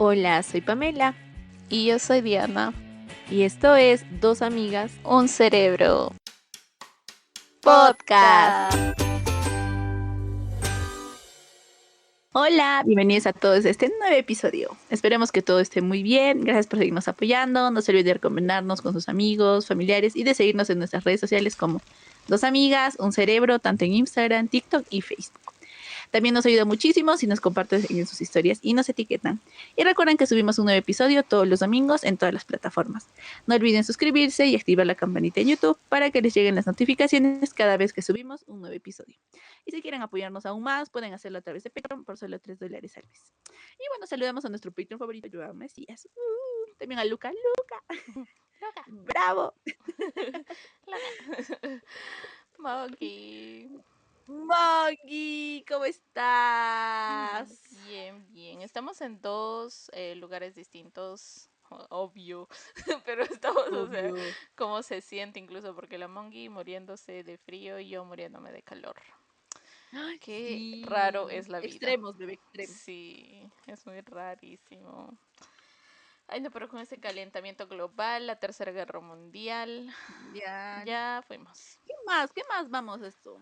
Hola, soy Pamela Y yo soy Diana. y esto es Dos Amigas Un cerebro. Podcast. Hola, bienvenidos a todos a este nuevo episodio. Esperemos que todo esté muy bien. Gracias por seguirnos apoyando. No se olviden de recomendarnos con sus amigos, familiares y de seguirnos en nuestras redes sociales como Dos Amigas, Un Cerebro, tanto en Instagram, TikTok y Facebook. También nos ayuda muchísimo si nos comparten en sus historias y nos etiquetan. Y recuerden que subimos un nuevo episodio todos los domingos en todas las plataformas. No olviden suscribirse y activar la campanita en YouTube para que les lleguen las notificaciones cada vez que subimos un nuevo episodio. Y si quieren apoyarnos aún más, pueden hacerlo a través de Patreon por solo $3 al mes. Y bueno, saludamos a nuestro Patreon favorito, Joao Mesías. También a Luca. Loca. ¡Bravo! Loca. Monkey. Moggy, ¿cómo estás? Bien. Estamos en dos lugares distintos. Obvio. Pero estamos, o sea, Obvio. cómo se siente incluso, porque la Monkey muriéndose de frío y yo muriéndome de calor. Ay, Qué raro sí. es la vida. Extremos, bebé, extremos. Sí, es muy rarísimo. Ay, no, pero con ese calentamiento global, la Tercera Guerra Mundial, Ya. ya fuimos. ¿Qué más? ¿Qué más vamos a esto?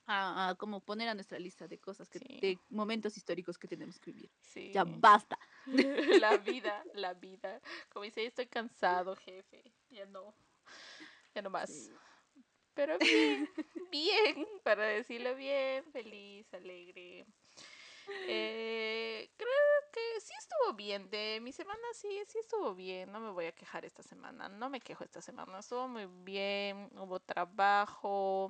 A como poner a nuestra lista de cosas Sí, de momentos históricos que tenemos que vivir. Ya sí. basta. La vida. Como dice, estoy cansado, jefe. Ya no más. Sí. Pero bien, para decirlo bien, feliz, alegre. Creo que sí estuvo bien. De mi semana sí estuvo bien. No me voy a quejar esta semana. No me quejo esta semana. Estuvo muy bien. Hubo trabajo.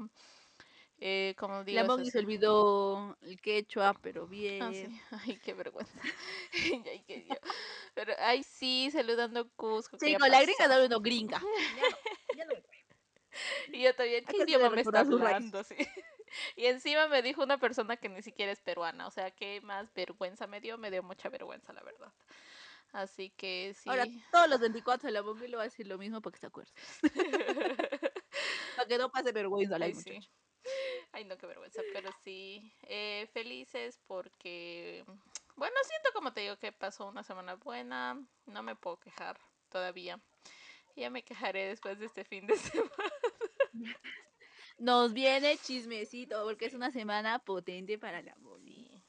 Como digo, La esta Mongi se se... olvidó el quechua, pero Ah, sí. bien. Ay, qué vergüenza. Ay, qué Dios. Pero, ay, sí, saludando Cusco, ¿qué Sí, ya con la gringa pasó? de uno gringa. Ya no me trae. Y yo también, Hay ¿qué que hacer de idioma me está recordar sus raíces. hablando? Sí. Y encima me dijo una persona que ni siquiera es peruana. O sea, qué más vergüenza me dio mucha vergüenza, la verdad. Así que Ahora, sí. todos los 24 de la Mongi le va a decir lo mismo para que se acuerde. Para que no pase vergüenza la Ay, sí. muchacha. Ay, no, qué vergüenza. Pero sí, felices porque, bueno, siento como te digo que pasó una semana buena. No me puedo quejar todavía. Ya me quejaré después de este fin de semana. Nos viene chismecito, porque es Sí, una semana potente para la Mongi. sí.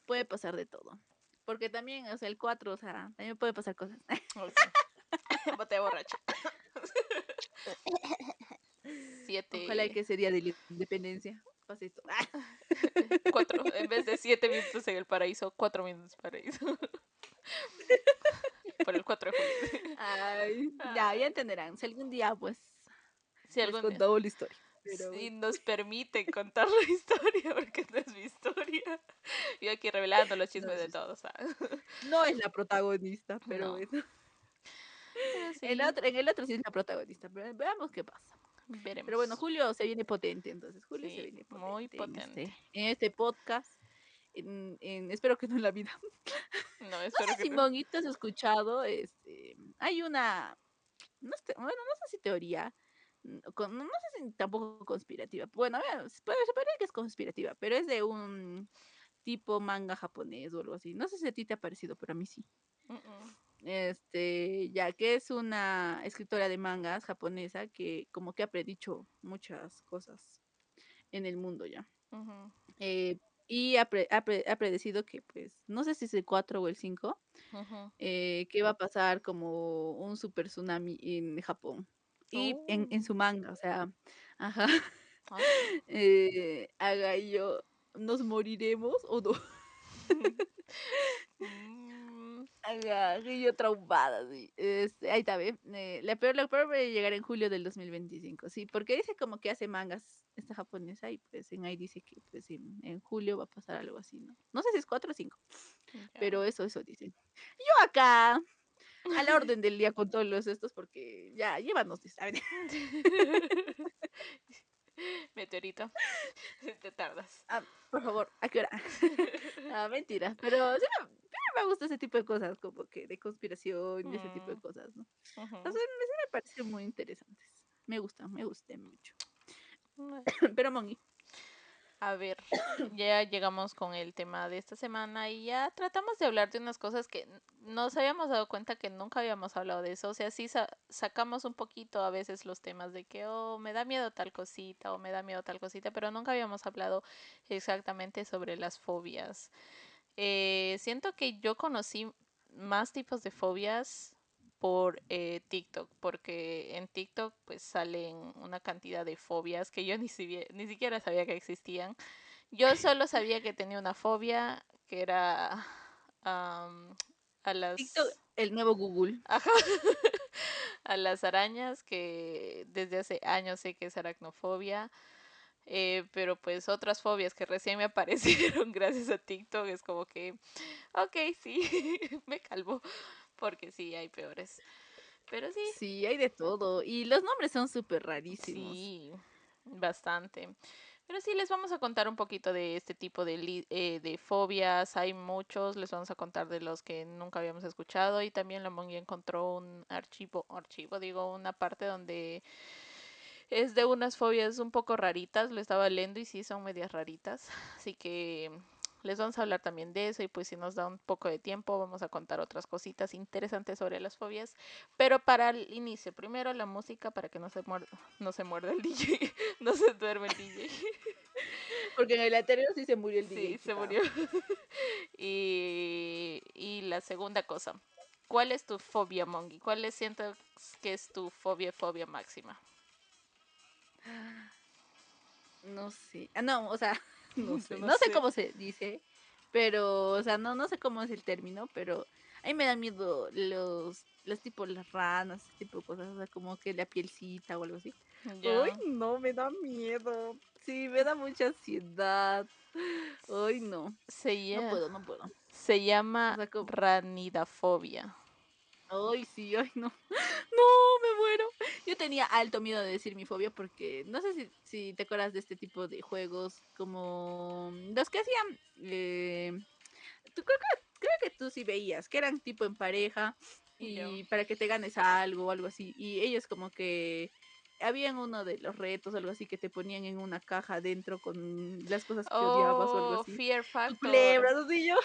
Puede pasar de todo. Porque también, o sea, el 4, o sea, también puede pasar cosas. Oh, sí. Boté borracha. Ojalá Siete. que ese día de la independencia pase esto. Cuatro. En vez de 7 minutos en el paraíso, 4 minutos paraíso. Por el 4 de julio. Ay, ya Ay, entenderán. Si algún día, pues, si les algún día. contamos la historia. Pero Si bueno, nos permiten contar la historia, porque no es mi historia. Yo aquí revelando los no chismes es, de todos. no es la protagonista, pero No, bueno. pero sí, En el otro sí es la protagonista, pero veamos qué pasa. Pero bueno, veremos. julio se viene potente, entonces julio se Sí, viene muy potente potente. en este podcast. Espero que no en la vida. No, No espero sé que si no. Monguito has escuchado, hay una, bueno, no sé si teoría, no sé si tampoco conspirativa. Bueno, a ver, se podría que es conspirativa, pero es de un tipo manga japonés o algo así. No sé si a ti te ha parecido, pero a mí sí. Mm-mm. Ya que es una escritora de mangas japonesa que como que ha predicho muchas cosas en el mundo ya. Ujú, Y ha predecido que, pues, no sé si es el 4 o el 5, ujú. que va a pasar como un super tsunami en Japón. Y en Oh, su manga, o sea, ajá. ala. Haga y yo, ¿nos moriremos o no? Mm, Haga y yo traumada, sí. Ahí está, ¿ve? La peor va a llegar en julio del 2025, sí, porque dice como que hace mangas esta japonesa y pues ahí dice que pues en julio va a pasar algo así, ¿no? No sé si es 4 o 5, ya. pero eso dicen. Yo acá, a la orden del día con todos los estos, porque ya, llévanos, ¿saben? Meteorito, te tardas. Ah, por favor, ¿a qué hora? Ah, mentira, pero sí me gusta ese tipo de cosas, como que de conspiración y ese tipo de Mm, cosas, ¿no? O sea, ujú. sí me parecen muy interesantes. Me gustan mucho. Bueno, Pero Mongi, A ver, ya llegamos con el tema de esta semana y ya tratamos de hablar de unas cosas que nos habíamos dado cuenta que nunca habíamos hablado de eso. O sea, sí sacamos un poquito a veces los temas de que, oh, me da miedo tal cosita o me da miedo tal cosita, pero nunca habíamos hablado exactamente sobre las fobias. Siento que yo conocí más tipos de fobias por TikTok, porque en TikTok pues salen una cantidad de fobias que yo ni siquiera sabía que existían. Yo solo sabía que tenía una fobia que era a TikTok, las el nuevo Google. ajá, a las arañas, que desde hace años sé que es aracnofobia. Pero pues otras fobias que recién me aparecieron gracias a TikTok es como que, ok, sí, me calvo, porque sí, hay peores. Pero sí, Sí, hay de todo. Y los nombres son súper rarísimos. sí, bastante. Pero sí, les vamos a contar un poquito de este tipo de fobias. Hay muchos, les vamos a contar de los que nunca habíamos escuchado. Y también la Mongi encontró un digo, una parte donde es de unas fobias un poco raritas. Lo estaba leyendo y sí, son medias raritas. Así que les vamos a hablar también de eso y pues si nos da un poco de tiempo vamos a contar otras cositas interesantes sobre las fobias. Pero para el inicio, primero la música para que no se muerda el DJ, no se duerme el DJ. Porque en el anterior sí se murió el DJ, Sí, se chica. murió. Y la segunda cosa, ¿cuál es tu fobia, Mongi? Siento que es tu fobia máxima? No sé. Ah, no, o sea, no Yo sé. no No sé sé. cómo se dice, pero, o sea, no sé cómo es el término, pero a mí me da miedo los tipos, las ranas, ese tipo de cosas, o sea, como que la pielcita o algo así. Uy, Ya. no, me da miedo. Sí, me da mucha ansiedad. Ay, no. Se, No lla- puedo, no puedo. Se O llama sea, como, ranidafobia. ay, sí, ay, no. No, me muero. Yo tenía alto miedo de decir mi fobia porque no sé si te acuerdas de este tipo de juegos como los que hacían. Tú, creo que tú sí veías, que eran tipo en pareja Yo. y para que te ganes algo o algo así. Y ellos como que habían uno de los retos, algo así, que te ponían en una caja dentro con las cosas que odiabas o algo Oh, así. Fear Tu Factor. culebra, así yo.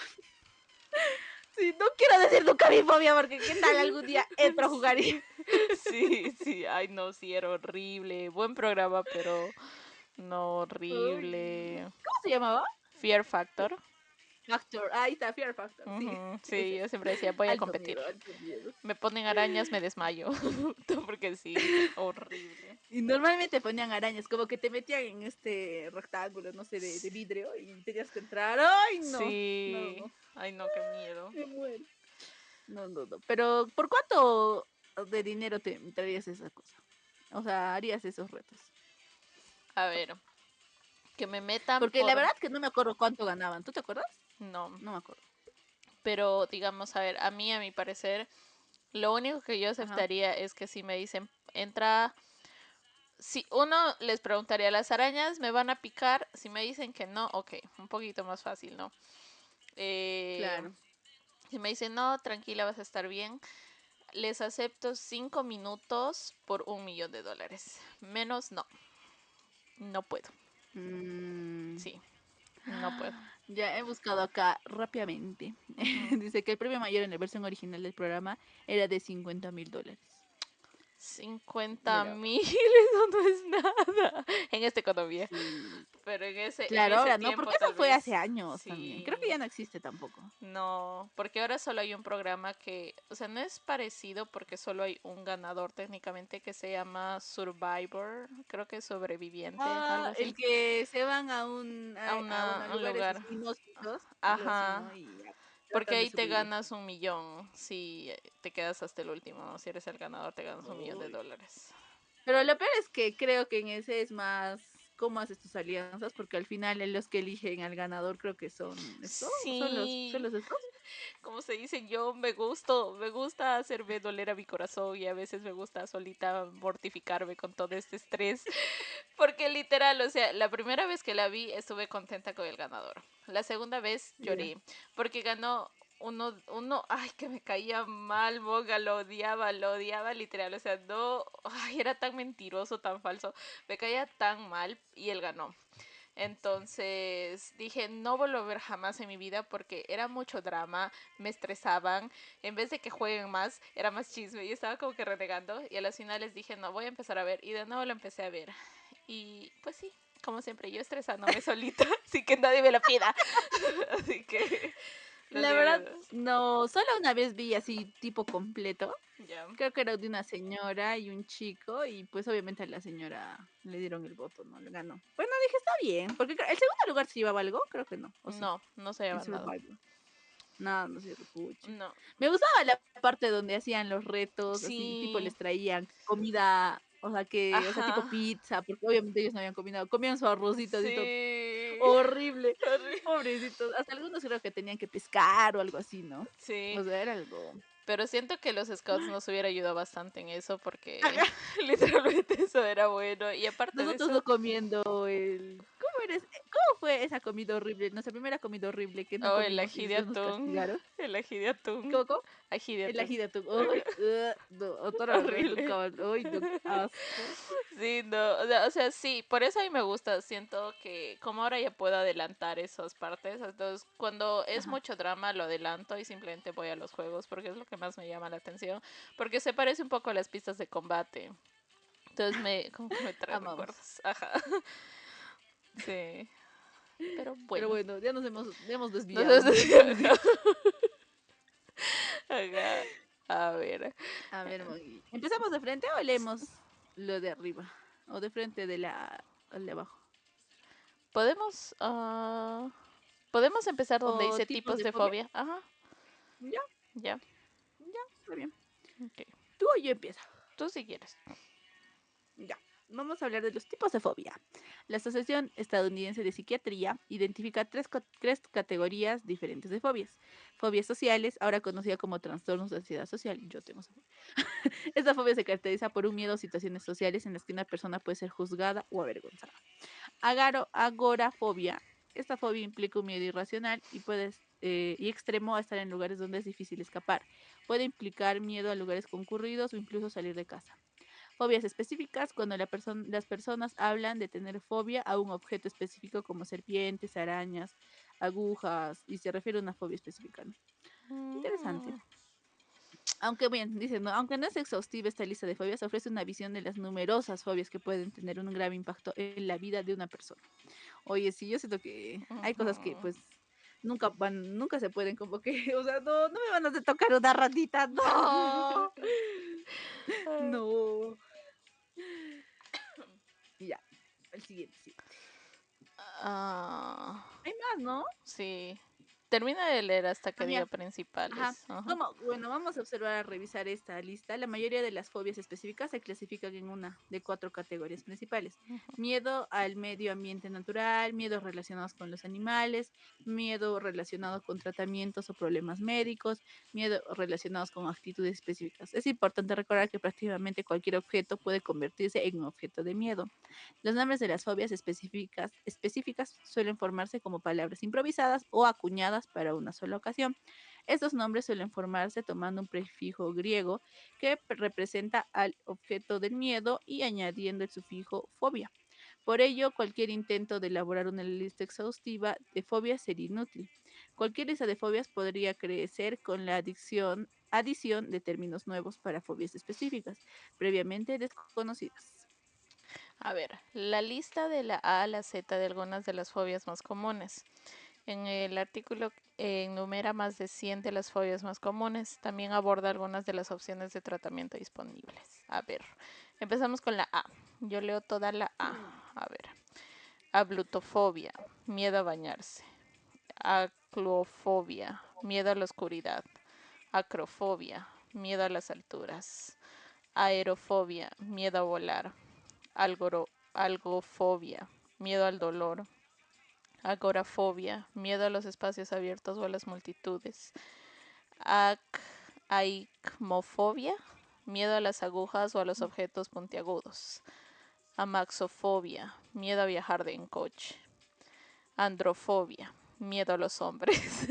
Sí, no quiero decir nunca mi fobia porque qué tal algún día entro a jugar y... Sí, sí, sí. Ay, no, sí, era horrible. Buen programa, pero no Uy, no. horrible. ¿Cómo se llamaba? Fear Factor. Factor, ahí está, Fear Factor, sí, Ujú, es sí, yo ese. siempre decía, voy a Alto competir. miedo, alto miedo. Me ponen arañas, me desmayo. Porque sí, horrible. Y normalmente ponían arañas, como que te metían en este rectángulo, no sé, de vidrio y tenías que entrar. ¡Ay, no! No, Sí. no, Ay, no, qué miedo. me muero. No, no, no. Pero, ¿por cuánto de dinero te traerías esa cosa? O sea, harías esos retos. A ver, que me metan Porque la por... verdad que no me acuerdo cuánto ganaban. ¿Tú te acuerdas? No, No me acuerdo. pero digamos, a ver, a mi parecer, lo único que yo Ajá. aceptaría es que si me dicen, entra, si uno les preguntaría, ¿las arañas me van a picar? Si me dicen que no, ok, un poquito más fácil, ¿no? Eh, Claro. si me dicen, no, tranquila, vas a estar bien, les acepto 5 minutos por $1 millón. Menos, no, no puedo, Mm. sí, no puedo. Ya he buscado acá rápidamente. Ujú. Dice que el premio mayor en la versión original del programa era de $50,000. 50 Mira, mil, eso no es nada en esta economía. sí. Pero en Claro, ese ahora no, tiempo porque eso tal fue hace vez años también. Creo que sí. ya no existe tampoco. No, porque ahora solo hay un programa que, o sea, no es parecido porque solo hay un ganador técnicamente que se llama Survivor, creo que es sobreviviente, algo Ah, el así, que se van a un lugares lugar. así inhóspitos, algo así, ¿no? Ajá, Y ya, porque tratan de ahí te sobrevivir. ganas 1 millón si te quedas hasta el último, ¿no? Si eres el ganador te ganas un millón de Uy. dólares. Pero lo peor es que creo que en ese es más cómo haces tus alianzas, porque al final los que eligen al ganador creo que son estos, son Sí, los estos. como se dice, yo me gusta hacerme doler a mi corazón y a veces me gusta solita mortificarme con todo este estrés, porque literal, o sea, la primera vez que la vi estuve contenta con el ganador. La segunda vez Ya. lloré, porque ganó ay, que me caía mal, Boga, lo odiaba literal, o sea, no, ay, era tan mentiroso, tan falso, me caía tan mal y él ganó. Entonces dije, no vuelvo a ver jamás en mi vida porque era mucho drama, me estresaban. En vez de que jueguen más, era más chisme. Y estaba como que renegando. Y a las finales dije, no, voy a empezar a ver. Y de nuevo lo empecé a ver. Y pues sí, como siempre, yo estresándome solita, sin que nadie me la pida. Así que lo La sigo verdad, viendo. no, solo una vez vi así tipo completo. Ya. Creo que era de una señora y un chico y pues obviamente a la señora le dieron el voto, ¿no? Le ganó. Bueno, dije, está bien, porque el segundo lugar se llevaba algo, creo que no, o sí, No, no se en lleva nada. Survivor. Nada, no sé, pucha. No. Me gustaba la parte donde hacían los retos, así, tipo Sí. les traían comida, o sea, tipo Ajá. pizza, porque obviamente ellos no habían comido, comían su arrocito así todo Sí. horrible, Horrible. pobrecitos. Hasta algunos creo que tenían que pescar o algo así, ¿no? Sí. O sea, era algo. Pero siento que los scouts nos hubiera ayudado bastante en eso porque Ajá. literalmente eso era bueno. Y aparte de Nosotros eso, no comiendo ¿Cómo fue esa comida horrible? Nuestra primera comida horrible que no oh, el comimos y ají de después nos atún. castigaron. El ají de atún. ¿Cómo? Ají de El atún. ají de atún. Ay, no, otra vez Horrible. nunca más. Ay, no, qué asco. Sí, no, o sea, sí, por eso a mí me gusta, siento que como ahora ya puedo adelantar esas partes, entonces cuando es Ajá, mucho drama lo adelanto y simplemente voy a los juegos porque es lo que más me llama la atención, porque se parece un poco a las pistas de combate, entonces como que me trae amamos. recuerdos, ajá, sí, pero Pero bueno, bueno, ya hemos no desviado, sé nos si- hemos desviado. ajá, a ver, A ver, Mogui. ¿Empezamos de frente o leemos lo de arriba? O de frente al de abajo. podemos, podemos empezar donde ¿O dice tipos tipos de de fobia? fobia, ajá, Ya, ya, ya, está bien. ok, Tú o yo empiezo. tú si quieres. Ya, vamos a hablar de los tipos de fobia. La Asociación Estadounidense de Psiquiatría identifica tres categorías diferentes de fobias. Fobias sociales, ahora conocida como trastornos de ansiedad social. Yo tengo esa fobia. Esta fobia se caracteriza por un miedo a situaciones sociales en las que una persona puede ser juzgada o avergonzada. Agorafobia. Esta fobia implica un miedo irracional y extremo a estar en lugares donde es difícil escapar. Puede implicar miedo a lugares concurridos o incluso salir de casa. Fobias específicas, cuando las personas hablan de tener fobia a un objeto específico como serpientes, arañas, agujas, y se refiere a una fobia específica, ¿no? Interesante. Mm, Aunque bien, dicen, ¿no? Aunque no es exhaustiva esta lista de fobias, ofrece una visión de las numerosas fobias que pueden tener un grave impacto en la vida de una persona. Oye, sí, yo siento que hay cosas que ujú. pues nunca se pueden como que, o sea, no, no me van a hacer tocar una ratita, no. No. Y ya, el siguiente, siguiente. Ah, Hay más, ¿no? sí. Termina de leer hasta Ah, que diga mira. Ajá. principales. Ajá. Bueno, vamos a observar, a revisar esta lista. La mayoría de las fobias específicas se clasifican en una de cuatro categorías principales. Miedo al medio ambiente natural, miedos relacionados con los animales, miedo relacionado con tratamientos o problemas médicos, miedo relacionados con actitudes específicas. Es importante recordar que prácticamente cualquier objeto puede convertirse en un objeto de miedo. Los nombres de las fobias específicas suelen formarse como palabras improvisadas o acuñadas para una sola ocasión. Estos nombres suelen formarse tomando un prefijo griego que representa al objeto del miedo y añadiendo el sufijo fobia. Por ello, cualquier intento de elaborar una lista exhaustiva de fobias sería inútil. Cualquier lista de fobias podría crecer con la adición de términos nuevos para fobias específicas, previamente desconocidas. A ver, la lista de la A a la Z de algunas de las fobias más comunes. En el artículo enumera más de 100 de las fobias más comunes. También aborda algunas de las opciones de tratamiento disponibles. A ver, empezamos con la A. Yo leo toda la A. A ver, ablutofobia, miedo a bañarse. Aclofobia, miedo a la oscuridad. Acrofobia, miedo a las alturas. Aerofobia, miedo a volar. Algofobia, miedo al dolor. Agorafobia, miedo a los espacios abiertos o a las multitudes. Aikmofobia, miedo a las agujas o a los objetos puntiagudos. Amaxofobia, miedo a viajar en coche. Androfobia, miedo a los hombres.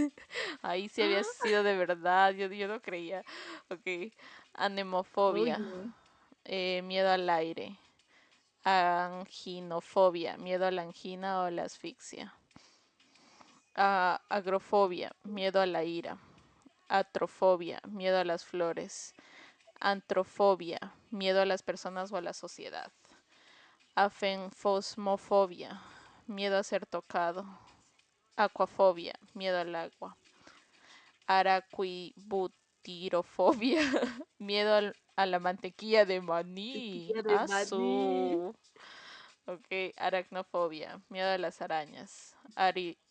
Ahí sí había Ah, sido de verdad, yo no creía. Ok. uy, Anemofobia, no. miedo al aire. Anginofobia, miedo a la angina o a la asfixia. Agrofobia, miedo a la ira. Atrofobia, miedo a las flores. Antrofobia, miedo a las personas o a la sociedad. Afenfosmofobia, miedo a ser tocado. Aquafobia, miedo al agua. Araquibutirofobia, miedo a la mantequilla de maní. Tequila de maní. Azul. Ok, aracnofobia, miedo a las arañas.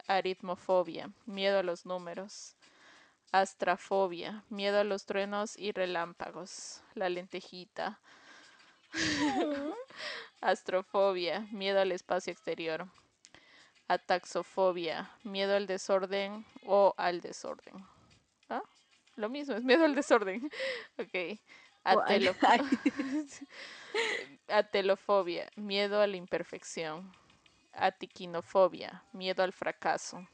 Aritmofobia, miedo a los números. Astrafobia, miedo a los truenos y relámpagos. La lentejita. Astrofobia, miedo al espacio exterior. Ataxofobia, miedo al desorden o al desorden. ¿Ah? Lo mismo, es miedo al desorden. Ok. O Atelofobia. ay, Atelofobia, miedo a la imperfección. Atiquinofobia, miedo al fracaso.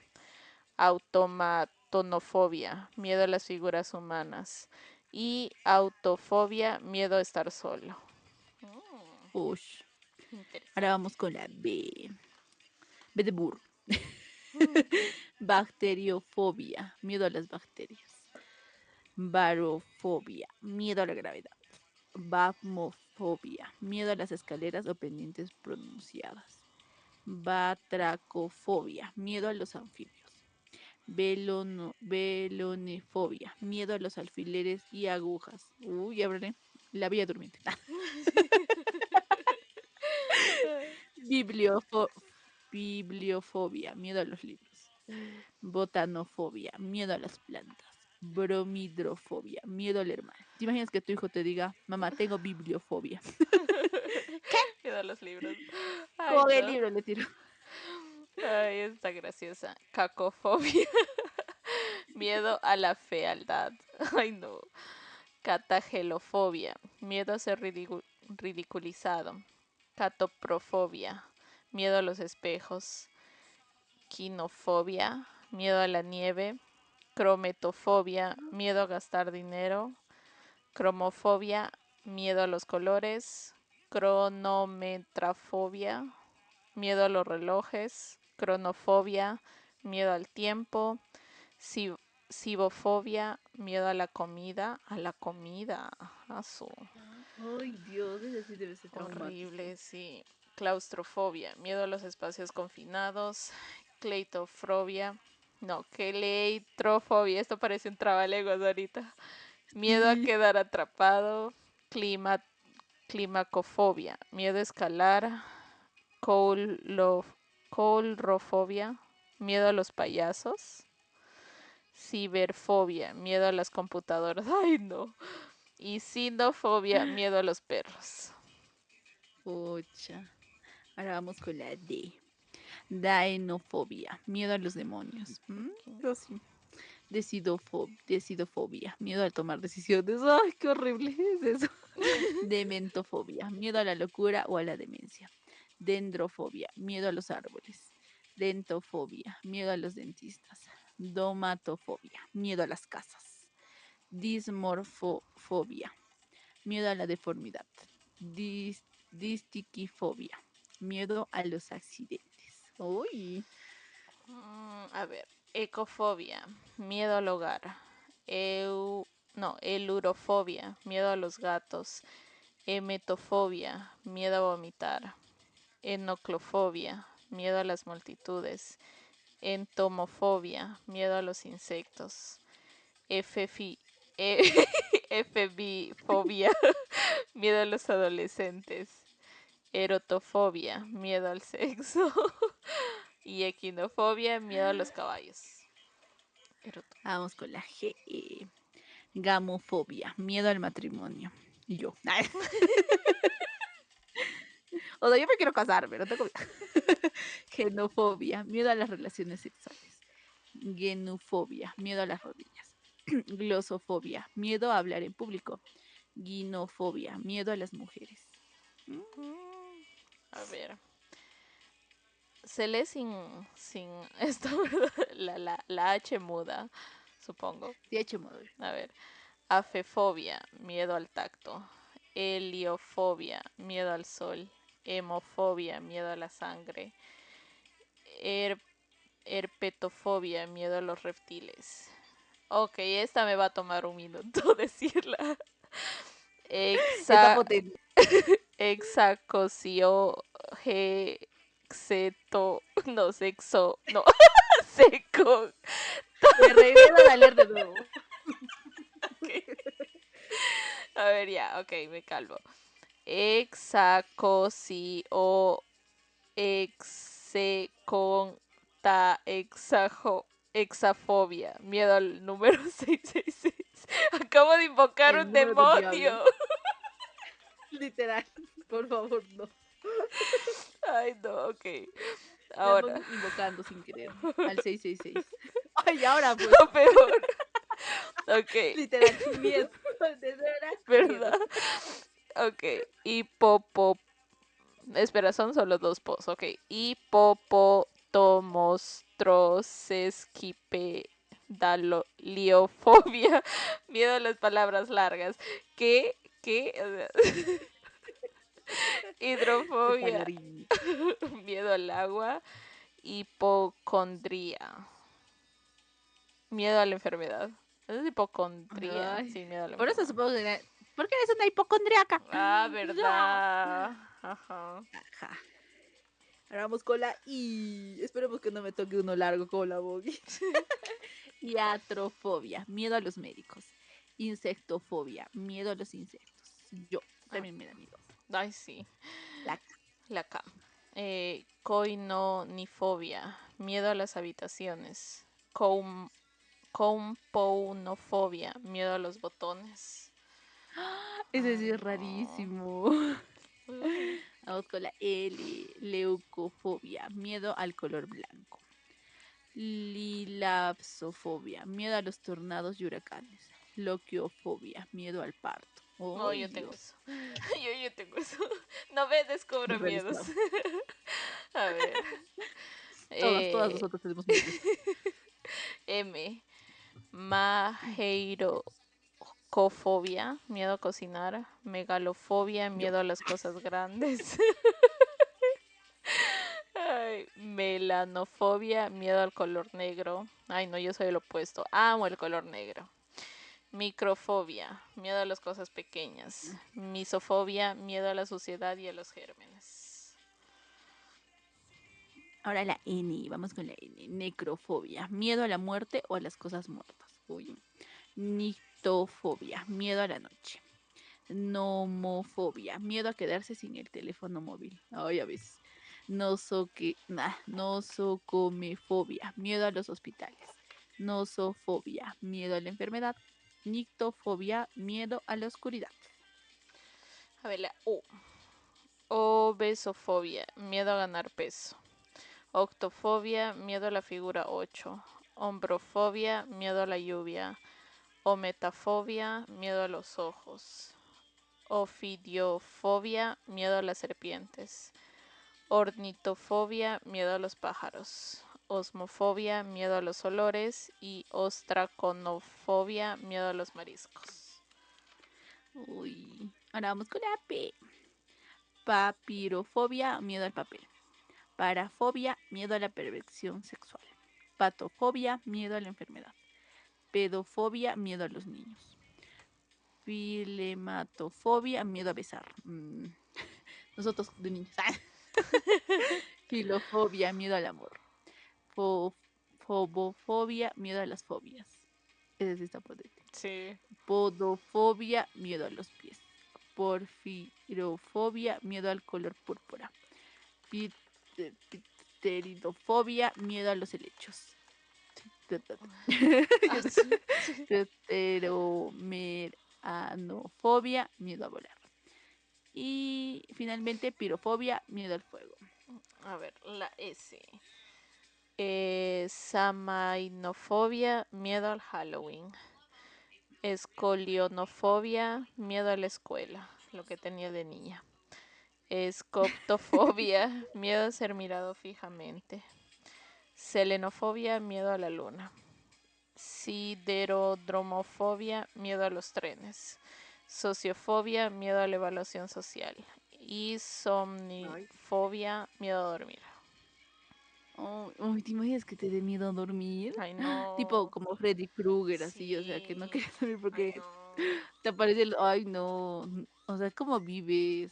Automatonofobia, miedo a las figuras humanas. Y autofobia, miedo a estar solo. ush. Ahora Interesante. vamos con la B. B de burro. Mm. Bacteriofobia, miedo a las bacterias. Barofobia, miedo a la gravedad. Bapmofobia, miedo a las escaleras o pendientes pronunciadas. Batracofobia, miedo a los anfibios. Velonefobia, miedo a los alfileres y agujas. Uy, ábrele. La Bella Durmiente. Bibliofo- Bibliofobia, miedo a los libros. Botanofobia, miedo a las plantas. Bromidrofobia, miedo a leer mal. ¿Te imaginas que tu hijo te diga, mamá, tengo bibliofobia? Miedo a los libros. Ay, Con el no. libro le tiro. Ay, está graciosa. Cacofobia. Miedo a la fealdad. Ay, no. Catagelofobia. Miedo a ser ridiculizado. Catoprofobia. Miedo a los espejos. Quinofobia. Miedo a la nieve. Crometofobia. Miedo a gastar dinero. Cromofobia. Miedo a los colores. Cronometrafobia. Miedo a los relojes. Cronofobia. Miedo al tiempo. Si Cibofobia, miedo a la comida. A la comida. Asu. Ay, Dios, ese sí debe ser traumático. Horrible, sí. Claustrofobia, miedo a los espacios confinados. Cleitofobia. No, cleitrofobia. Esto parece un trabalenguas ahorita. Miedo a Sí. quedar atrapado. Clima, climacofobia, miedo a escalar. Coulo, coulrofobia, miedo a los payasos. Ciberfobia, miedo a las computadoras. Ay, no. Y sinofobia, miedo a los perros. Pucha. Ahora vamos con la D. Daenofobia, miedo a los demonios. Yo sí. Decidofobia, miedo al tomar decisiones. Ay, qué horrible es eso. Dementofobia, miedo a la locura o a la demencia. Dendrofobia, miedo a los árboles. Dentofobia, miedo a los dentistas. Domatofobia, miedo a las casas. Dismorfofobia, miedo a la deformidad. Distiquifobia, miedo a los accidentes. Uy, A ver, ecofobia, miedo al hogar. Eu, no, elurofobia, miedo a los gatos. Emetofobia, miedo a vomitar. Enoclofobia, miedo a las multitudes. Entomofobia, miedo a los insectos. FFI, FBfobia, miedo a los adolescentes. Erotofobia, miedo al sexo. Y equinofobia, miedo a los caballos. vamos con la G. Gamofobia, miedo al matrimonio. Y yo. O sea, yo me quiero casar, pero tengo miedo. Genofobia, miedo a las relaciones sexuales. Genufobia, miedo a las rodillas. Glosofobia, miedo a hablar en público. Guinofobia, miedo a las mujeres. Mm, A ver, se lee sin esto, ¿verdad? La H muda, supongo. De hecho, módulo. A ver, afefobia, miedo al tacto. Heliofobia, miedo al sol. Hemofobia, miedo a la sangre. Her- Herpetofobia, miedo a los reptiles. Ok, esta me va a tomar un minuto decirla. Está Exa, potente. Hexacocio, hexeto, no, sexo, no, seco. Me regresan a leer de nuevo. A ver, ya, ok, me calmo. Hexacocio, execonta, hexafobia, miedo al número 666. Acabo de invocar El un número del diablo. demonio. Literal. Por favor, no. Ay, no, ok. Estamos Ahora, invocando sin querer al 666. Ay, ahora pues. lo peor. Ok, Literal, sin miedo. De verdad, sin miedo. ¿verdad? Ok, hipopo. Espera, son solo dos pos. Ok, hipopotomostrosesquipedaliofobia. Miedo a las palabras largas. ¿Qué? ¿Qué? O sea, Está hidrofobia. larguito. Miedo al agua. Hipocondría. Miedo a la enfermedad. Es hipocondría. Ay, Sí, miedo a la por eso enfermedad. supongo que ¿por qué eres una hipocondriaca? Ah, Ya. verdad. Ajá. Ajá. Ahora vamos con la I. Esperemos que no me toque uno largo como la Boggy. Iatrofobia, miedo a los médicos. Insectofobia, miedo a los insectos. Yo Ah, también me da miedo. ay, sí. La La K. Coinonifobia, miedo a las habitaciones. Compounofobia, miedo a los botones. Ese sí Ay, es no. rarísimo. Uy. Vamos con la L. Leucofobia, miedo al color blanco. Lilapsofobia, miedo a los tornados y huracanes. Loquiofobia, miedo al parto. No, Oh, yo tengo Dios. eso. Yo tengo eso. No me descubro miedos. Registrado. A ver. Todas Eh, nosotros tenemos miedos. M. Mageirocofobia, miedo a cocinar. Megalofobia, Yo. miedo a las cosas grandes. Ay, melanofobia, miedo al color negro. Ay, no, yo soy el opuesto. Amo el color negro. Microfobia, miedo a las cosas pequeñas. Misofobia, miedo a la suciedad y a los gérmenes. Ahora la N, vamos con la N. Necrofobia, miedo a la muerte o a las cosas muertas. Uy. Nictofobia, miedo a la noche. Nomofobia, miedo a quedarse sin el teléfono móvil. Ay, a veces. Nosocomefobia, miedo a los hospitales. Nosofobia, miedo a la enfermedad. Nictofobia, miedo a la oscuridad. A ver, la O. Obesofobia, miedo a ganar peso. Octofobia, miedo a la figura 8. Hombrofobia, miedo a la lluvia. Ometafobia, miedo a los ojos. Ofidiofobia, miedo a las serpientes. Ornitofobia, miedo a los pájaros. Osmofobia, miedo a los olores. Y ostraconofobia, miedo a los mariscos. Uy. Ahora vamos con la P. Papirofobia, miedo al papel. Parafobia, miedo a la perversión sexual. Patofobia, miedo a la enfermedad. Pedofobia, miedo a los niños. Filematofobia, miedo a besar. Nosotros de niños. Filofobia, miedo al amor. Fo- Fobofobia, miedo a las fobias. Ese sí está potente. Sí. Podofobia, miedo a los pies. Porfirofobia, miedo al color púrpura. Pteridofobia, miedo a los helechos. Ah, sí, sí. Pteromeranofobia, miedo a volar. Y finalmente, pirofobia, miedo al fuego. A ver, la S. Samainofobia, miedo al Halloween. Escolionofobia, miedo a la escuela, lo que tenía de niña. Escoptofobia, miedo a ser mirado fijamente. Selenofobia, miedo a la luna. Siderodromofobia, miedo a los trenes. Sociofobia, miedo a la evaluación social. Y Ay. somnifobia, miedo a dormir. Oh, uy, ¿te imaginas que te dé miedo dormir? Ay, Tipo no. como Freddy Krueger, así, o sea, que no Sí. quieres dormir Ay, porque no. te aparece el... Ay, no. O sea, ¿cómo vives?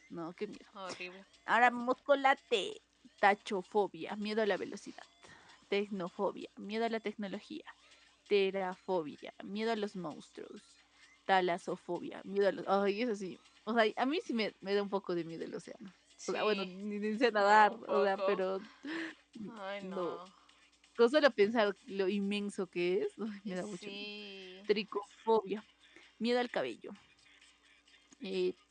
No, qué miedo. Horrible. Ahora vamos con la T. Tachofobia, miedo a la velocidad. Tecnofobia, miedo a la tecnología. Terafobia, miedo a los monstruos. Talasofobia, miedo a los... Ay, eso sí. O sea, a mí sí me da un poco de miedo el océano. O sea, bueno, Sí. ni sé No, nadar, un o sea, poco. pero Ay, no. no. Con solo pensar lo inmenso que es, uy, me da mucho miedo. Sí. Tricofobia, miedo al cabello.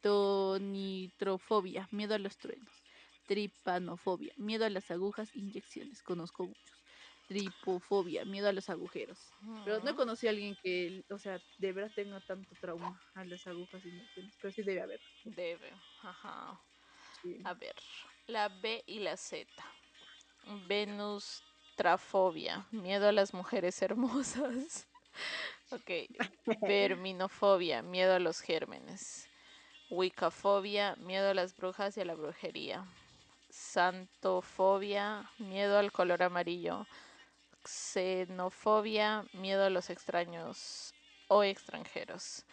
Tonitrofobia, miedo a los truenos. Tripanofobia, miedo a las agujas, inyecciones. Conozco muchos. Tripofobia, miedo a los agujeros. Pero no he Mm, conocido a alguien que, o sea, de verdad tenga tanto trauma a las agujas, inyecciones. Pero sí debe haber. debe. Ajá. Sí. A ver. La B y la Z. Venustrafobia. Miedo a las mujeres hermosas. Ok. Verminofobia. Miedo a los gérmenes. Wicafobia. Miedo a las brujas y a la brujería. Santofobia. Miedo al color amarillo. Xenofobia. Miedo a los extraños o extranjeros.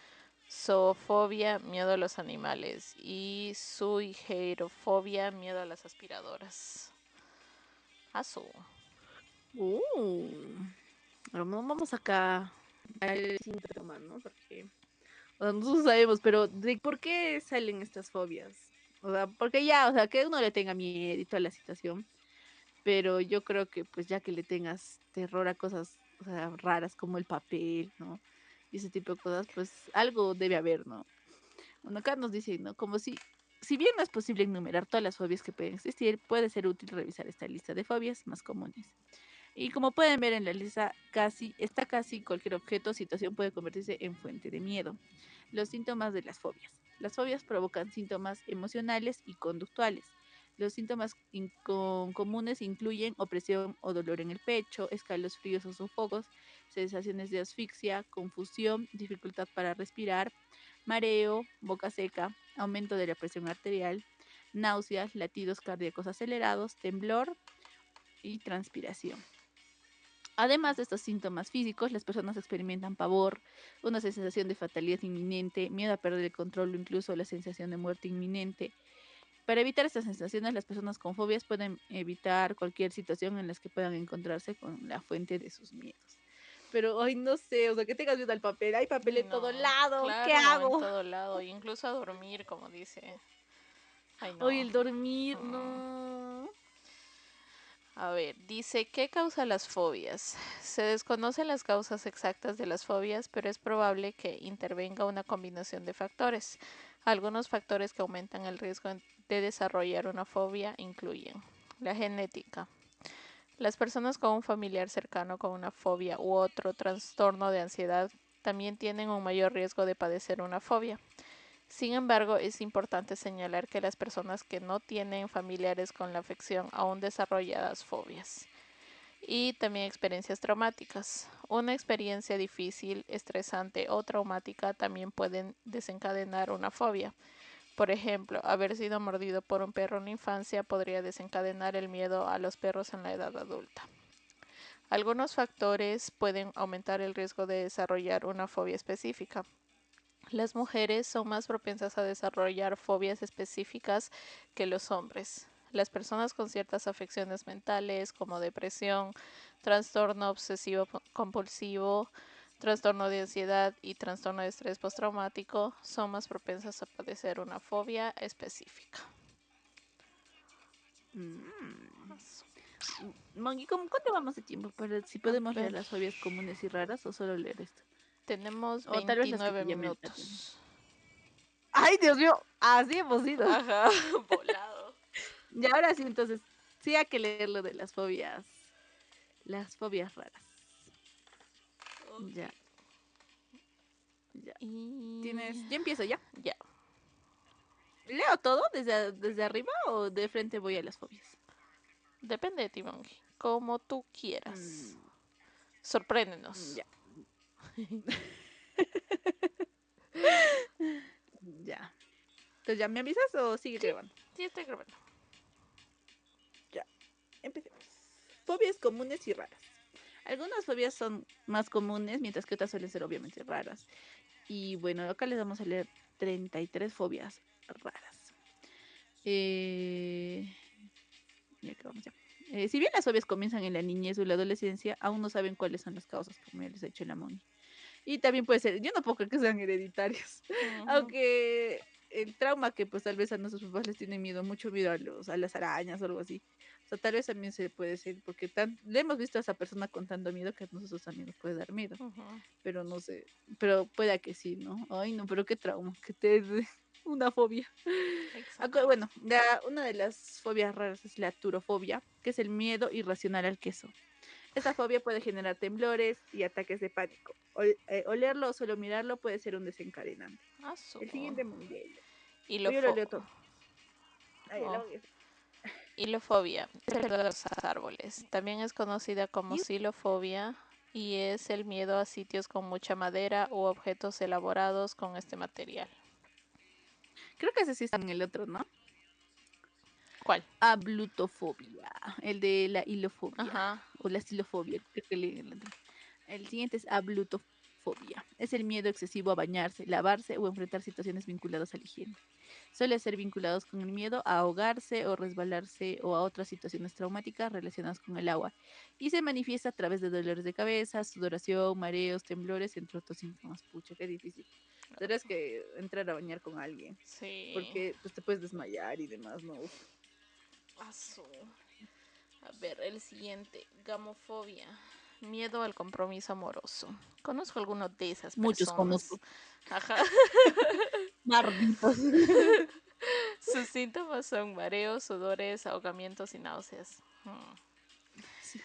Zoofobia, miedo a los animales. Y suigerofobia, miedo a las aspiradoras. Azul. Uh, vamos acá al síntoma, ¿no? Porque o sea, nosotros sabemos, pero ¿de por qué salen estas fobias? O sea, porque ya, o sea, que uno le tenga miedo y toda la situación, pero yo creo que pues ya que le tengas terror a cosas, o sea, raras como el papel, ¿no? Y ese tipo de cosas, pues algo debe haber, ¿no? Bueno, acá nos dice, ¿no? Como si bien no es posible enumerar todas las fobias que pueden existir, puede ser útil revisar esta lista de fobias más comunes. Y como pueden ver en la lista, casi cualquier objeto o situación puede convertirse en fuente de miedo. Los síntomas de las fobias. Las fobias provocan síntomas emocionales y conductuales. Los síntomas comunes incluyen opresión o dolor en el pecho, escalofríos o sofocos, sensaciones de asfixia, confusión, dificultad para respirar, mareo, boca seca, aumento de la presión arterial, náuseas, latidos cardíacos acelerados, temblor y transpiración. Además de estos síntomas físicos, las personas experimentan pavor, una sensación de fatalidad inminente, miedo a perder el control o incluso la sensación de muerte inminente. Para evitar estas sensaciones, las personas con fobias pueden evitar cualquier situación en la que puedan encontrarse con la fuente de sus miedos. Pero, ay, no sé, o sea, que tengas miedo al papel, hay papel Ay, en todo no. lado, ¿qué Claro, en hago? todo lado. Incluso a dormir, como dice. Ay, Hoy no. el dormir, Mm. no. A ver, dice, ¿qué causa las fobias? Se desconocen las causas exactas de las fobias, pero es probable que intervenga una combinación de factores. Algunos factores que aumentan el riesgo de desarrollar una fobia incluyen la genética. Las personas con un familiar cercano con una fobia u otro trastorno de ansiedad también tienen un mayor riesgo de padecer una fobia. Sin embargo, es importante señalar que las personas que no tienen familiares con la afección aún desarrolladas fobias y también experiencias traumáticas. Una experiencia difícil, estresante o traumática también pueden desencadenar una fobia. Por ejemplo, haber sido mordido por un perro en la infancia podría desencadenar el miedo a los perros en la edad adulta. Algunos factores pueden aumentar el riesgo de desarrollar una fobia específica. Las mujeres son más propensas a desarrollar fobias específicas que los hombres. Las personas con ciertas afecciones mentales como depresión, trastorno obsesivo compulsivo, trastorno de ansiedad y trastorno de estrés postraumático son más propensas a padecer una fobia específica. Mm. Mongi, ¿cuánto vamos de tiempo para si A podemos leer ver, las fobias comunes y raras o solo leer esto? tenemos O tal vez las que 29 te llamen la atención. minutos. ¡Ay, Dios mío! Así hemos ido. Ajá, volado. Y ahora sí, entonces, sí hay que leer lo de las fobias. Las fobias raras. Ok. Ya, ya. Y Tienes. Yo empiezo ya. ya, ¿Leo todo desde arriba o de frente voy a las fobias? depende de ti, Mongi. Como tú quieras. Mm, Sorpréndenos. ya. Ya. Entonces, ¿ya me avisas o sigue grabando? Sí, estoy grabando. Ya, empecemos. Fobias comunes y raras. Algunas fobias son más comunes, mientras que otras suelen ser obviamente raras. Y bueno, acá les vamos a leer 33 fobias raras. Eh, ya que vamos ya. Si bien las fobias comienzan en la niñez o la adolescencia, aún no saben cuáles son las causas, como ya les ha dicho la Moni. Y también puede ser, yo no puedo creer que sean hereditarios, Ujú, aunque el trauma que pues tal vez a nuestros papás les tienen miedo, mucho miedo a las arañas o algo así. O sea, tal vez también se puede ser, porque le hemos visto a esa persona contando miedo que a nosotros también nos puede dar miedo, ujú. pero no sé, pero pueda que sí, ¿no? Ay, no, pero qué trauma, que te dé una fobia. Exacto. Bueno, una de las fobias raras es la turofobia, que es el miedo irracional al queso. Esta fobia puede generar temblores y ataques de pánico. Olerlo o solo mirarlo puede ser un desencadenante. Asu. El siguiente mundial. Yo lo Hilofo- leo todo. Ay, oh, Hilofobia es el miedo a los árboles. También es conocida como y silofobia y es el miedo a sitios con mucha madera u objetos elaborados con este material. creo que ese sí está en el otro, ¿no? ¿Cuál? Ablutofobia, el de la hilofobia Ajá. o la silofobia, creo que leí en el otro. El siguiente es ablutofobia. Es el miedo excesivo a bañarse, lavarse o enfrentar situaciones vinculadas a la higiene. Suele ser vinculados con el miedo a ahogarse o resbalarse o a otras situaciones traumáticas relacionadas con el agua y se manifiesta a través de dolores de cabeza, sudoración, mareos, temblores, entre otros síntomas. Pucha, qué difícil. Tendrás que entrar a bañar con alguien Sí. porque pues te puedes desmayar y demás, ¿no? Uf. Asu. A ver, el siguiente. Gamofobia. Miedo al compromiso amoroso. Conozco algunas de esas Muchos personas. conozco. Ajá. Malditos. Sus síntomas son mareos, sudores, ahogamientos y náuseas. Sí,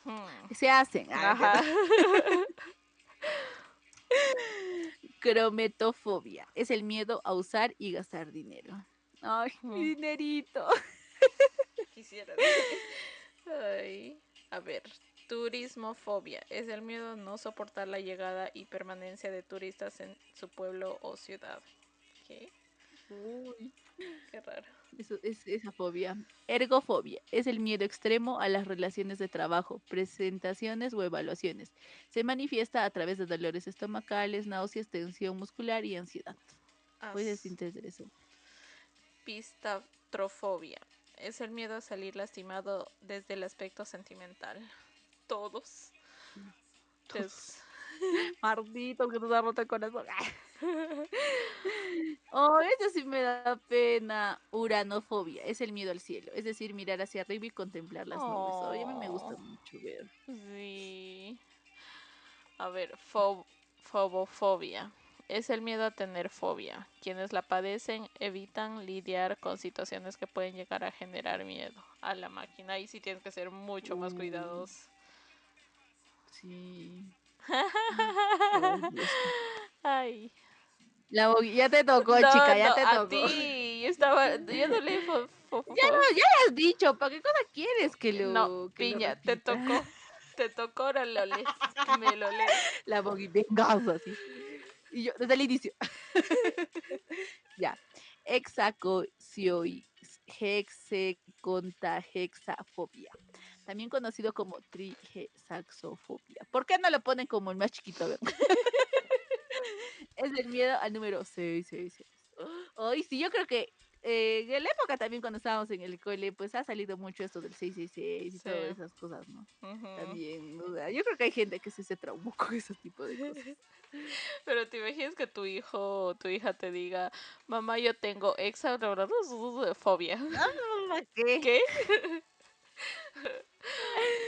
Hmm. se hacen. Ajá. Crometofobia. Es el miedo a usar y gastar dinero. Ay, mi Hmm. dinerito. Quisiera decir. Ay. A ver. Turismofobia. Es el miedo a no soportar la llegada y permanencia de turistas en su pueblo o ciudad. ¿Qué? Uy. Qué raro. Eso es esa fobia. Ergofobia es el miedo extremo a las relaciones de trabajo, presentaciones o evaluaciones. Se manifiesta a través de dolores estomacales, náuseas, tensión muscular y ansiedad. Puedes As. sentir eso. Pistatrofobia. Es el miedo a salir lastimado desde el aspecto sentimental. Todos. Todos. Des- Maldito que nos ha roto el corazón. Oh, eso sí me da pena. Uranofobia es el miedo al cielo, es decir, mirar hacia arriba y contemplar las nubes. Oye, a mí me gusta Oh, mucho ver. sí. A ver, fobofobia. Es el miedo a tener fobia. Quienes la padecen evitan lidiar con situaciones que pueden llegar a generar miedo a la máquina. Y sí tienes que ser mucho más Uh, cuidadosos. sí. Ay, Dios. Ay. Ya te tocó, No, chica, no, ya te a tocó. ti. Yo no leí Ya no, ya le has dicho, ¿para qué cosa quieres No, que lo piña, te repita? tocó. Te tocó, ahora lo lees. Me lo lees. La Boggy, venganza, así. Y yo, desde el inicio. Ya. Hexacontahexafobia. También conocido como trihesaxofobia. ¿Por qué no lo ponen como el más chiquito? A ver. Es el miedo al número 666. Hoy sí, yo creo que en la época también cuando estábamos en el cole, pues ha salido mucho esto del 666 y Sí. todas esas cosas, ¿no? Ujú. También, o sea, yo creo que hay gente que se traumó con ese tipo de cosas. Pero te imaginas que tu hijo o tu hija te diga, mamá, yo tengo fobia. Ah, ¿qué? ¿Qué?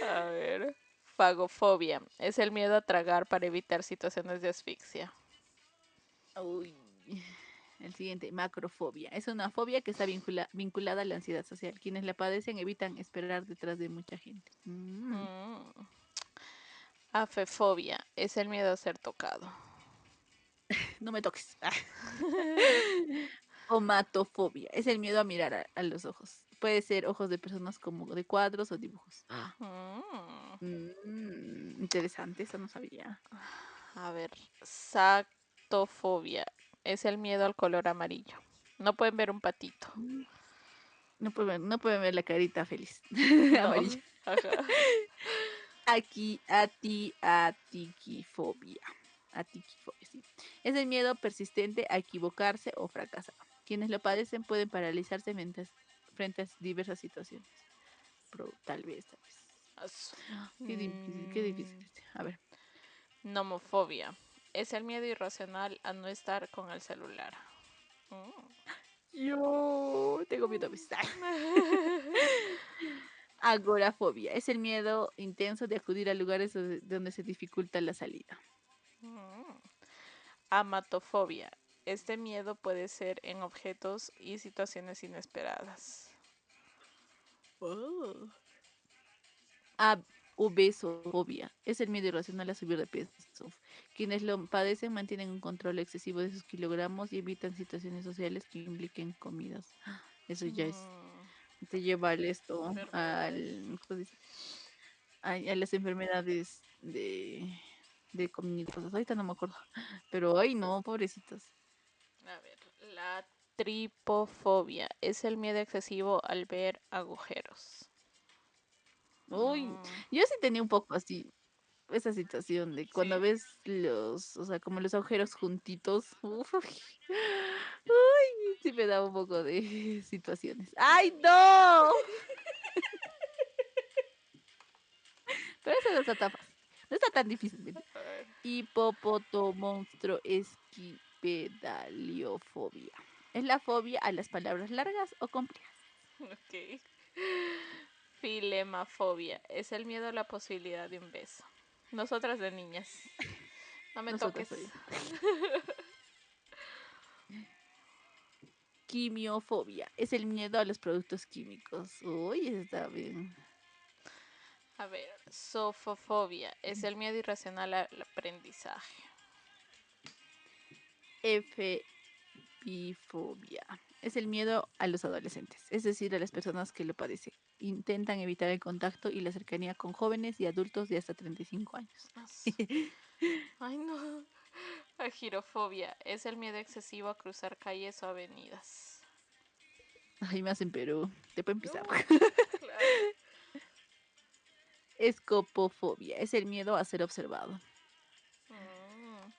A ver. Fagofobia. Es el miedo a tragar para evitar situaciones de asfixia. Uy. El siguiente, macrofobia. Es una fobia que está vinculada a la ansiedad social. Quienes la padecen evitan esperar detrás de mucha gente. Mm. Afefobia. Es el miedo a ser tocado. No me toques. Omatofobia. Es el miedo a mirar a los ojos. Puede ser ojos de personas como de cuadros o dibujos. Mm. Interesante, eso no sabía. A ver. Sactofobia. Es el miedo al color amarillo. No pueden ver un patito. No pueden ver la carita feliz. Amarilla. No. Ajá. Atiquifobia. Atiquifobia, sí. Es el miedo persistente a equivocarse o fracasar. Quienes lo padecen pueden paralizarse frente a diversas situaciones. Tal vez, tal vez. Asu. Qué difícil Mm, este. A ver. Nomofobia. Es el miedo irracional a no estar con el celular. Mm. Yo tengo miedo a veces. Agorafobia. Es el miedo intenso de acudir a lugares donde se dificulta la salida. Mm. Amatofobia. Este miedo puede ser en objetos y situaciones inesperadas. Oh. A obesofobia. Es el miedo irracional a subir de peso. Quienes lo padecen mantienen un control excesivo de sus kilogramos y evitan situaciones sociales que impliquen comidas. Eso ya es, Mm, te lleva al esto, enfermedades. ¿cómo se dice? A las enfermedades de comida y cosas. Ahorita no me acuerdo. Pero ay no, pobrecitos. A ver, la tripofobia es el miedo excesivo al ver agujeros. Uy, Mm, yo sí tenía un poco así esa situación de cuando sí. ves o sea, como los agujeros juntitos. Uf, uy, sí me da un poco de situaciones. ¡Ay, De miedo. no! Pero eso no está tan fácil. No está tan difícil. Mentira. A ver, Hipopoto monstruo esquipedaliofobia. Es la fobia a las palabras largas o complejas. ok. Filemafobia es el miedo a la posibilidad de un beso. Nosotras de niñas. No me Nosotras toques. todavía. Quimiofobia. Es el miedo a los productos químicos. Uy, está bien. A ver, sofofobia es el miedo irracional al aprendizaje. Bifobia. Es el miedo a los adolescentes, es decir, a las personas que lo padecen. Intentan evitar el contacto y la cercanía con jóvenes y adultos de hasta 35 años. Ay, no. Agirofobia es el miedo excesivo a cruzar calles o avenidas. Ay, más en Perú. Te pueden pisar. No, claro. Escopofobia. Es el miedo a ser observado. Mm.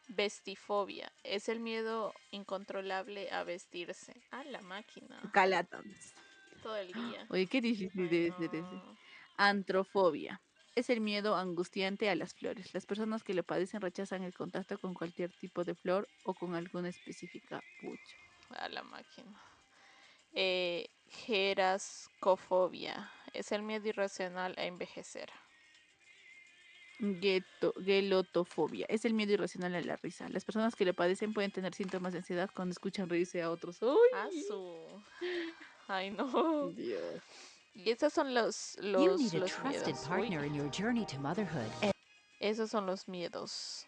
Vestifobia es el miedo incontrolable a vestirse. A la máquina. Calatons. Todo el día. Oye, qué difícil Ay, debe ser ese. no. Antrofobia. Es el miedo angustiante a las flores. Las personas que lo padecen rechazan el contacto con cualquier tipo de flor o con alguna específica pucha. A la máquina. Gerascofobia es el miedo irracional a envejecer. Gelotofobia. Es el miedo irracional a la risa. Las personas que lo padecen pueden tener síntomas de ansiedad cuando escuchan reírse a otros. ¡Ay! Asu. Ay, no. Dios. Y esos son You need a los trusted miedos. Uy, partner in your journey to motherhood. esos son los miedos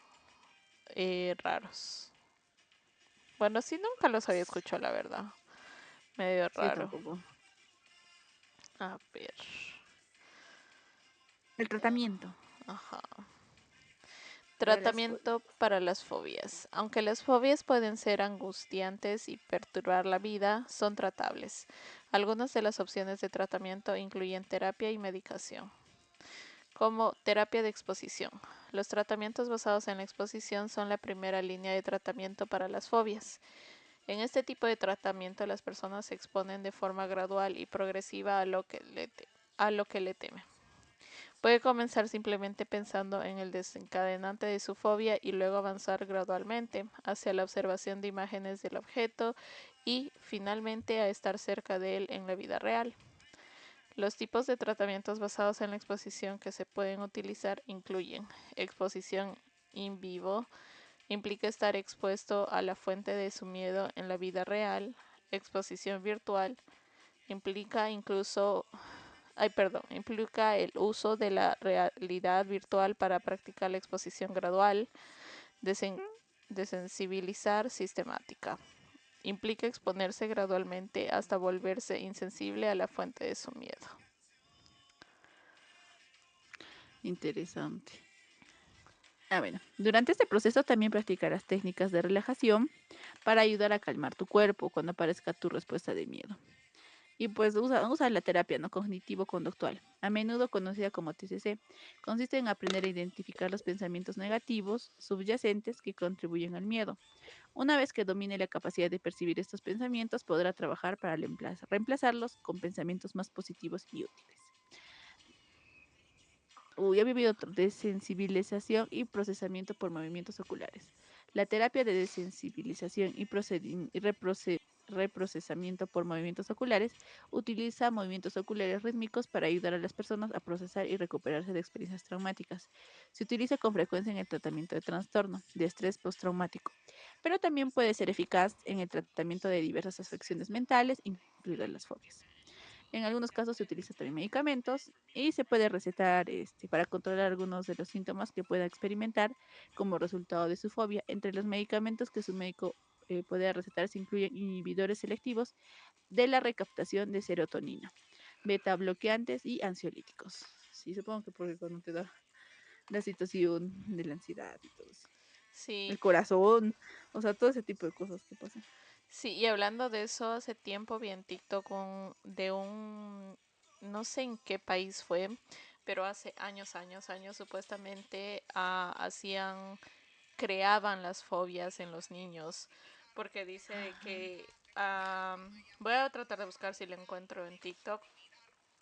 raros. Bueno, sí, nunca los había escuchado, la verdad. Medio Sí, yo raro. tampoco. A ver. El tratamiento Ajá. para las Tratamiento fobias. para las fobias. Aunque las fobias pueden ser angustiantes y perturbar la vida, son tratables. Algunas de las opciones de tratamiento incluyen terapia y medicación. Como terapia de exposición. Los tratamientos basados en la exposición son la primera línea de tratamiento para las fobias. En este tipo de tratamiento las personas se exponen de forma gradual y progresiva a lo que le temen. Puede comenzar simplemente pensando en el desencadenante de su fobia y luego avanzar gradualmente hacia la observación de imágenes del objeto y finalmente a estar cerca de él en la vida real. Los tipos de tratamientos basados en la exposición que se pueden utilizar incluyen exposición in vivo, implica estar expuesto a la fuente de su miedo en la vida real, exposición virtual, implica incluso implica el uso de la realidad virtual para practicar la exposición gradual, desen desensibilizar sistemática. Implica exponerse gradualmente hasta volverse insensible a la fuente de su miedo. Interesante. Bueno, durante este proceso también practicarás técnicas de relajación para ayudar a calmar tu cuerpo cuando aparezca tu respuesta de miedo. Y pues usa la terapia no cognitivo-conductual, a menudo conocida como TCC. Consiste en aprender a identificar los pensamientos negativos subyacentes que contribuyen al miedo. Una vez que domine la capacidad de percibir estos pensamientos, podrá trabajar para reemplazarlos con pensamientos más positivos y útiles. Uy, ha vivido otro, desensibilización y procesamiento por movimientos oculares. La terapia de desensibilización y reprocesamiento por movimientos oculares utiliza movimientos oculares rítmicos para ayudar a las personas a procesar y recuperarse de experiencias traumáticas. Se utiliza con frecuencia en el tratamiento de trastorno de estrés postraumático, pero también puede ser eficaz en el tratamiento de diversas afecciones mentales, incluidas las fobias. En algunos casos se utiliza también medicamentos y se puede recetar para controlar algunos de los síntomas que pueda experimentar como resultado de su fobia. Entre los medicamentos que su médico puede recetar se incluyen inhibidores selectivos de la recaptación de serotonina, beta bloqueantes y ansiolíticos. Sí, supongo que porque cuando te da la situación de la ansiedad y todo eso. Sí, El corazón, o sea, todo ese tipo de cosas que pasan. sí, y hablando de eso, hace tiempo vi en TikTok no sé en qué país fue, pero hace años, años, años, supuestamente creaban las fobias en los niños, porque dice de que, voy a tratar de buscar si lo encuentro en TikTok.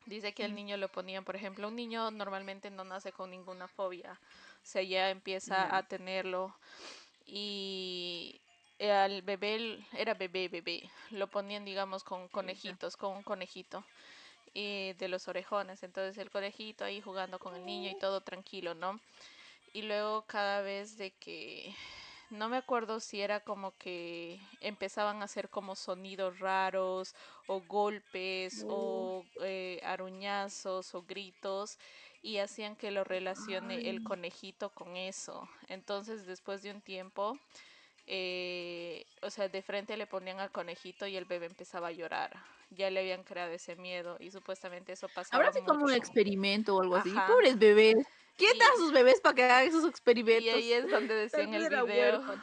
Dice que al Mm, niño lo ponían, por ejemplo, un niño normalmente no nace con ninguna fobia, o sea, ya empieza ya, a tenerlo y al bebé, era bebé, bebé, lo ponían, digamos, con ya. conejitos, con un conejito y de los orejones, entonces el conejito ahí jugando con el niño y todo tranquilo, ¿no? Y luego cada vez de que no me acuerdo si era como que empezaban a hacer como sonidos raros o golpes Oh, o aruñazos o gritos y hacían que lo relacione el ay. conejito con eso. Entonces después de un tiempo, o sea, de frente le ponían al conejito y el bebé empezaba a llorar. Ya le habían creado ese miedo y supuestamente eso Habrá pasaba así como un mucho. experimento o algo así. Ajá. Pobres bebés. ¿Quién da a Y sus bebés para que hagan esos Y ahí experimentos? es donde decía Tal en vez el era video, huérfano.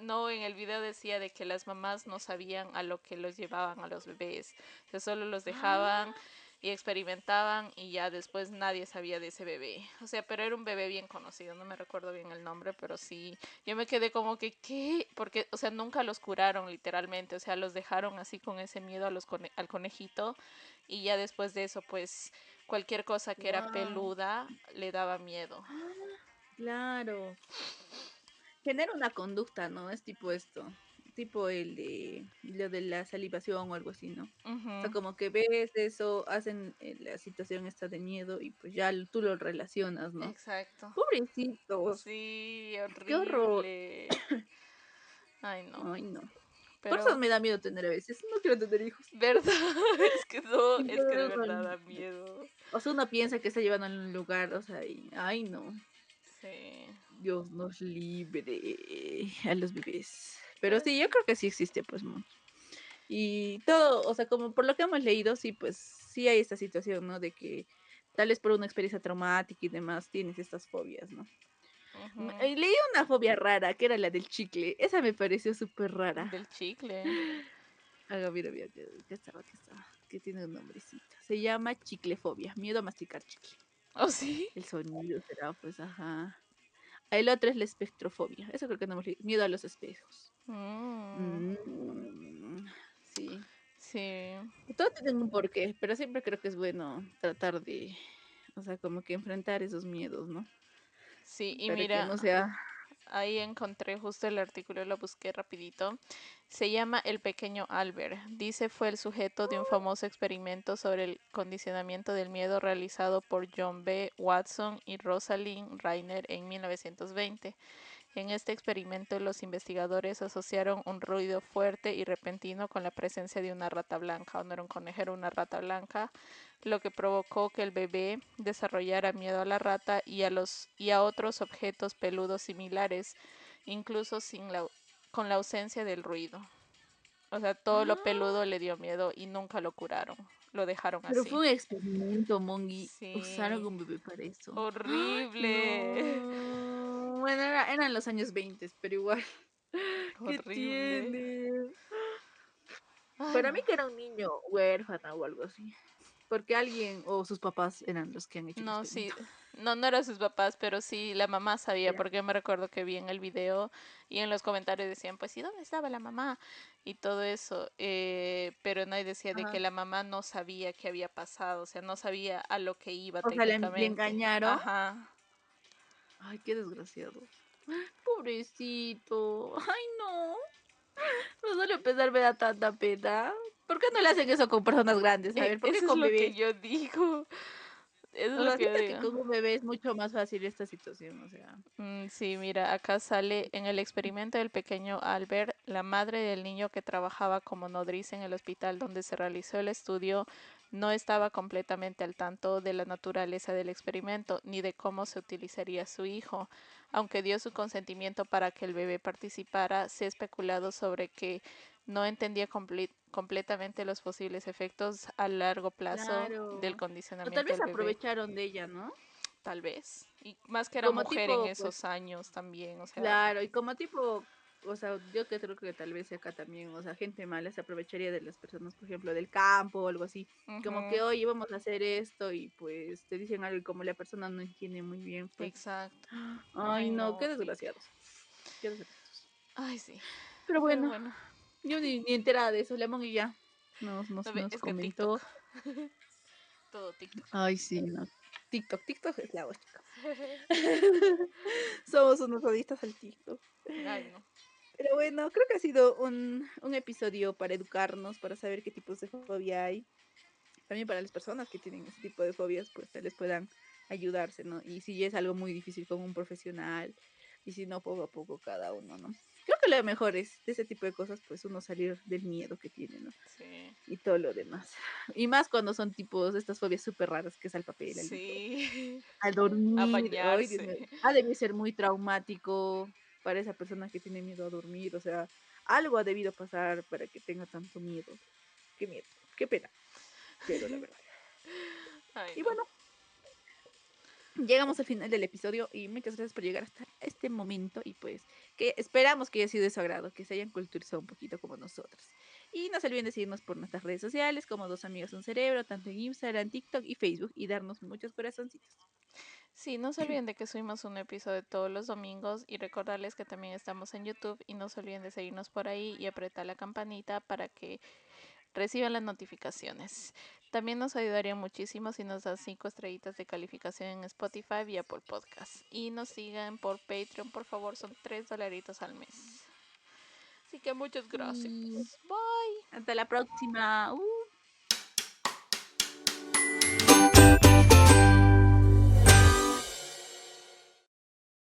no, en el video decía de que las mamás no sabían a lo que los llevaban a los bebés, o sea, solo los dejaban Ah, y experimentaban y ya después nadie sabía de ese bebé, o sea, pero era un bebé bien conocido, no me recuerdo bien el nombre, pero sí, yo me quedé como que, ¿qué? Porque, o sea, nunca los curaron literalmente, o sea, los dejaron así con ese miedo al conejito y ya después de eso, pues, cualquier cosa que era wow. peluda le daba miedo. Claro. Genera una conducta, ¿no? Es tipo esto. Tipo el de lo de la salivación o algo así, ¿no? O sea, Ujú. como que ves eso, hacen la situación esta de miedo y pues ya tú lo relacionas, ¿no? Exacto. Pobrecitos. Sí, Qué horror. horrible. Ay, no. Ay, no. Por eso Pero, me da miedo tener a veces. No quiero tener hijos. ¿verdad? Es que no, Sí, es que de pero, verdad da miedo. o sea, uno piensa que está llevando a un lugar, o sea, y, ay no, Sí. Dios nos libre a los bebés. Pero Pero sí, yo sí. creo que sí existe, pues, y todo, o sea, como por lo que hemos leído, sí, pues, sí hay esta situación, ¿no? De que tal vez por una experiencia traumática y demás tienes estas fobias, ¿no? Ujú. Leí una fobia rara, que era la del chicle. Esa me pareció súper rara. Del chicle. Mira, mira, que estaba, que tiene un nombrecito. Se llama chiclefobia, miedo a masticar chicle. ¿Oh, sí? El sonido será, pues, ajá. El otro es la espectrofobia. Eso creo que no hemos leído. Miedo a los espejos. Mm, Mm, sí. sí. Todos tienen un porqué, pero siempre creo que es bueno tratar de, o sea, como que enfrentar esos miedos, ¿no? Sí, y Para que mira, no sea... ahí encontré justo el artículo, lo busqué rapidito. Se llama El pequeño Albert. Dice fue el sujeto de un famoso experimento sobre el condicionamiento del miedo realizado por John B. Watson y Rosalind Reiner en 1920. En este experimento los investigadores asociaron un ruido fuerte y repentino con la presencia de una rata blanca, o no era un conejo, era una rata blanca, lo que provocó que el bebé desarrollara miedo a la rata y a otros objetos peludos similares, incluso con la ausencia del ruido. O sea, todo lo ¡Ah! peludo le dio miedo y nunca lo curaron. Lo dejaron Pero así. fue un experimento, Mongi. Usaron Sí, un bebé para eso. ¡Ah! horrible. No. Bueno, eran los años 20, pero igual. ¿Qué Horrible. tiene? Ay, Para no. mí que era un niño huérfano o algo así. Porque alguien o sus papás eran los que han hecho el No, sí. experimento. No eran sus papás, pero sí la mamá sabía, Ya. porque yo me recuerdo que vi en el video y en los comentarios decían, pues, ¿y dónde estaba la mamá? Y todo eso. Pero nadie decía de que Ajá. la mamá no sabía qué había pasado, o sea, no sabía a lo que iba O sea, le técnicamente. engañaron. Ajá. Ay, qué desgraciado. Pobrecito. Ay, no. No solo empezar me da tanta pena. ¿Por qué no le hacen eso con personas grandes? A ver, ¿por qué Eso es con lo que bebés? yo digo. Eso es O lo sea, que yo siento que digo. con un bebé es mucho más fácil esta situación, o sea. Sí, mira, acá sale en el experimento del pequeño Albert, la madre del niño que trabajaba como nodriza en el hospital donde se realizó el estudio no estaba completamente al tanto de la naturaleza del experimento ni de cómo se utilizaría su hijo. Aunque dio su consentimiento para que el bebé participara, se ha especulado sobre que no entendía completamente los posibles efectos a largo plazo del Claro. O tal condicionamiento vez del bebé. aprovecharon de ella, ¿no? Tal vez. Y más que era Como mujer en tipo, pues, esos años también, o sea. claro, y como tipo, o sea, yo que creo que tal vez acá también, o sea, gente mala se aprovecharía de las personas, por ejemplo, del campo o algo así. Como Ujú, que, oye, vamos a hacer esto y pues te dicen algo y como la persona no entiende muy bien, pues. exacto. Ay, Ay, no, no, qué horrible. desgraciados. Qué desgraciados. Ay, sí. Pero Pero bueno, bueno, yo ni enterada de eso, Lemon y ya no ve, nos es que TikTok. comentó. Todo TikTok. Ay, sí, no. TikTok es la voz, chicos. Somos unos adictos al TikTok. Ay, no. Pero bueno, creo que ha sido un episodio para educarnos, para saber qué tipos de fobia hay. También para las personas que tienen ese tipo de fobias, pues tal vez puedan ayudarse, ¿no? Y si ya es algo muy difícil con un profesional, y si no, poco a poco cada uno, ¿no? Creo que lo mejor es de ese tipo de cosas, pues uno salir del miedo que tiene, ¿no? Sí. Y todo lo demás. Y más cuando son tipos, estas fobias súper raras, que es al papel, al libro, Sí. al A dormir, ay, Dios mío, bañarse. ha debido ser muy traumático para esa persona que tiene miedo a dormir, o sea, algo ha debido pasar para que tenga tanto miedo. Qué miedo, qué pena, pero la verdad. Ay, Y no. bueno, llegamos al final del episodio y muchas gracias por llegar hasta este momento y pues que esperamos que haya sido de su agrado, que se hayan culturizado un poquito como nosotros. Y no se olviden de seguirnos por nuestras redes sociales como Dos Amigas Un Cerebro, tanto en Instagram, TikTok y Facebook y darnos muchos corazoncitos. Sí, no se olviden de que subimos un episodio todos los domingos y recordarles que también estamos en YouTube y no se olviden de seguirnos por ahí y apretar la campanita para que reciban las notificaciones. También nos ayudaría muchísimo si nos dan 5 estrellitas de calificación en Spotify y Apple Podcast. Y nos sigan por Patreon, por favor, son $3 al mes. Así que muchas gracias. Y Bye. hasta la próxima.